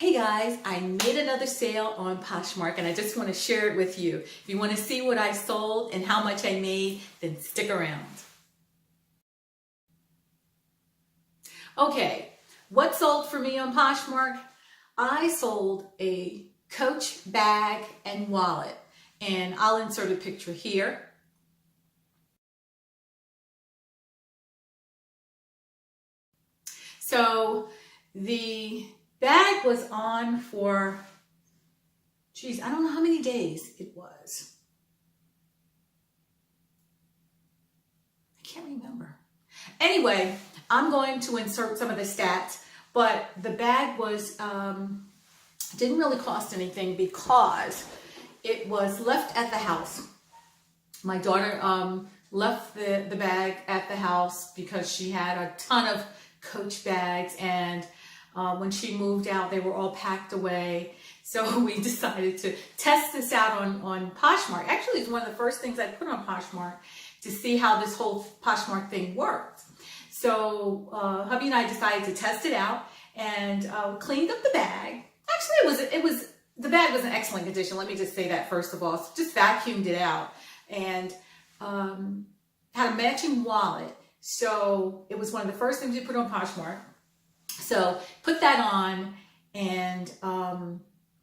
Hey guys, I made another sale on Poshmark and I just want to share it with you. If you want to see what I sold and how much I made, then stick around. Okay, what sold for me on Poshmark? I sold a Coach bag and wallet, and I'll insert a picture here. So the bag was on for, geez, I don't know how many days it was. I can't remember. Anyway, I'm going to insert some of the stats, but the bag was, didn't really cost anything because it was left at the house. My daughter left the bag at the house because she had a ton of Coach bags, and when she moved out, they were all packed away. So we decided to test this out on Poshmark. Actually, it's one of the first things I put on Poshmark to see how this whole Poshmark thing worked. So hubby and I decided to test it out and cleaned up the bag. Actually, the bag was in excellent condition. Let me just say that first of all. So just vacuumed it out and had a matching wallet. So it was one of the first things we put on Poshmark. So put that on, and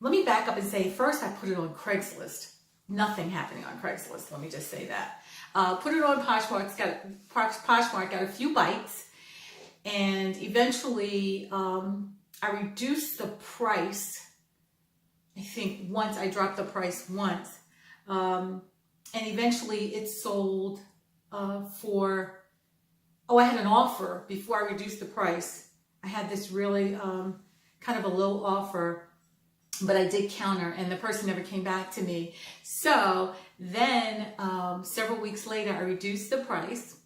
let me back up and say, first I put it on Craigslist. Nothing happening on Craigslist, let me just say that. Put it on Poshmark, Poshmark got a few bites, and eventually I reduced the price. I think once I dropped the price once, and eventually it sold for, I had an offer before I reduced the price. I had this really kind of a low offer, but I did counter, and the person never came back to me. So then several weeks later, I reduced the price,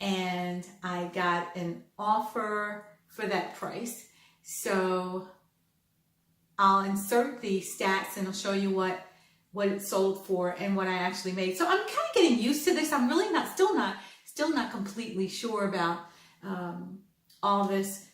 and I got an offer for that price. So I'll insert the stats and I'll show you what it sold for and what I actually made. So I'm kind of getting used to this. I'm really still not completely sure about all this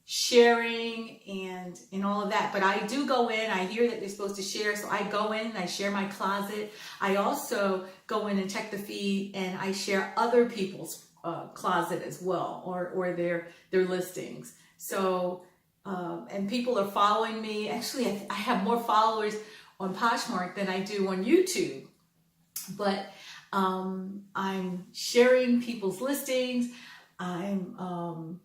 sharing and all of that, but I do go in. I hear that they're supposed to share, so I go in and I share my closet. I also go in and check the feed, and I share other people's closet as well, or their listings. So and people are following me. Actually, I have more followers on Poshmark than I do on YouTube, but I'm sharing people's listings. I'm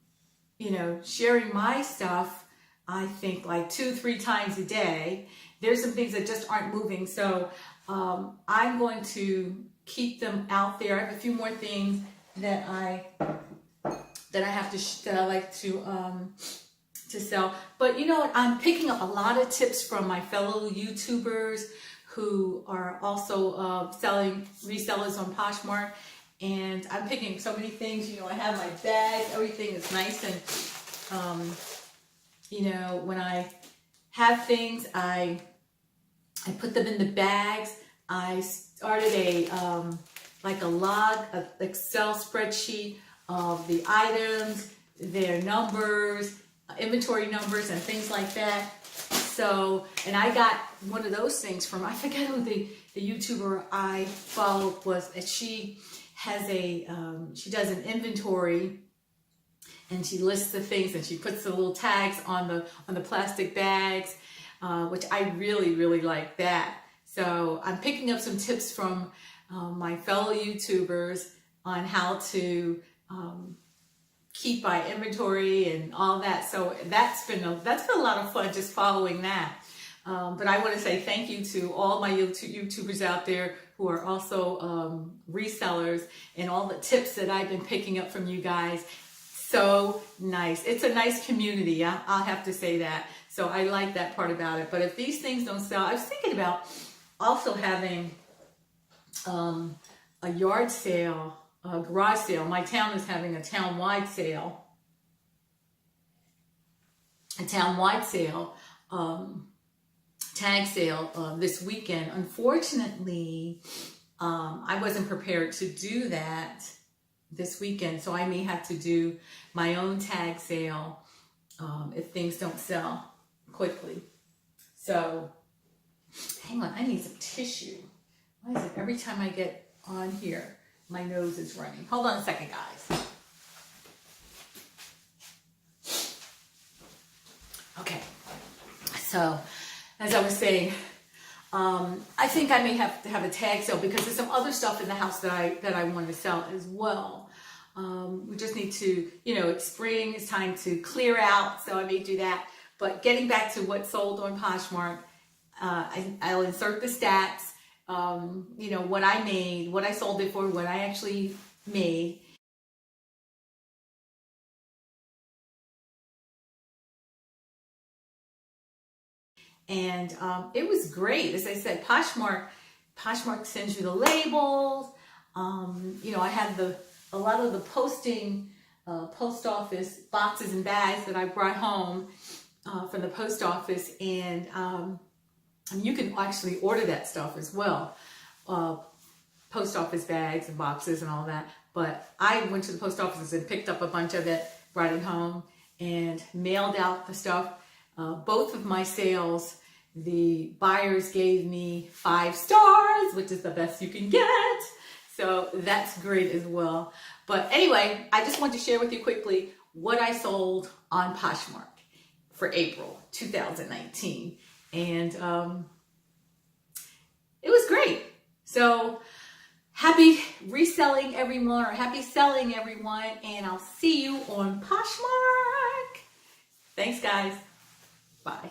sharing my stuff, I think like 2-3 times a day. There's some things that just aren't moving. So I'm going to keep them out there. I have a few more things that I like to sell. But you know what? I'm picking up a lot of tips from my fellow YouTubers who are also resellers on Poshmark. And I'm picking so many things. I have my bag. Everything is nice, and when I have things, I put them in the bags. I started a Excel spreadsheet of the items, their numbers, inventory numbers, and things like that. So, and I got one of those things from, I forget who the YouTuber I followed was. She has she does an inventory, and she lists the things, and she puts the little tags on the plastic bags, which I really, really like that. So I'm picking up some tips from my fellow YouTubers on how to keep my inventory and all that. So that's been a lot of fun just following that. But I want to say thank you to all my YouTubers out there who are also resellers, and all the tips that I've been picking up from you guys. So nice. It's a nice community. I'll have to say that. So I like that part about it. But if these things don't sell, I was thinking about also having a yard sale, a garage sale. My town is having a town-wide sale. Tag sale this weekend. Unfortunately, I wasn't prepared to do that this weekend, so I may have to do my own tag sale if things don't sell. quickly. So, hang on, I need some tissue. Why is it every time I get on here, my nose is running? Hold on a second, guys. Okay, so as I was saying, I think I may have to have a tag sale because there's some other stuff in the house that I want to sell as well. We just need to, it's spring, it's time to clear out, so I may do that. But getting back to what sold on Poshmark, I'll insert the stats, what I made, what I sold it for, what I actually made. And it was great. As I said, Poshmark sends you the labels. I had a lot of the post office boxes and bags that I brought home from the post office, and you can actually order that stuff as well. Post office bags and boxes and all that. But I went to the post office and picked up a bunch of it, brought it home, and mailed out the stuff. Both of my sales, the buyers gave me 5 stars, which is the best you can get. So that's great as well. But anyway, I just want to share with you quickly what I sold on Poshmark for April 2019. And it was great. So happy reselling, everyone, or happy selling, everyone. And I'll see you on Poshmark. Thanks, guys. Bye.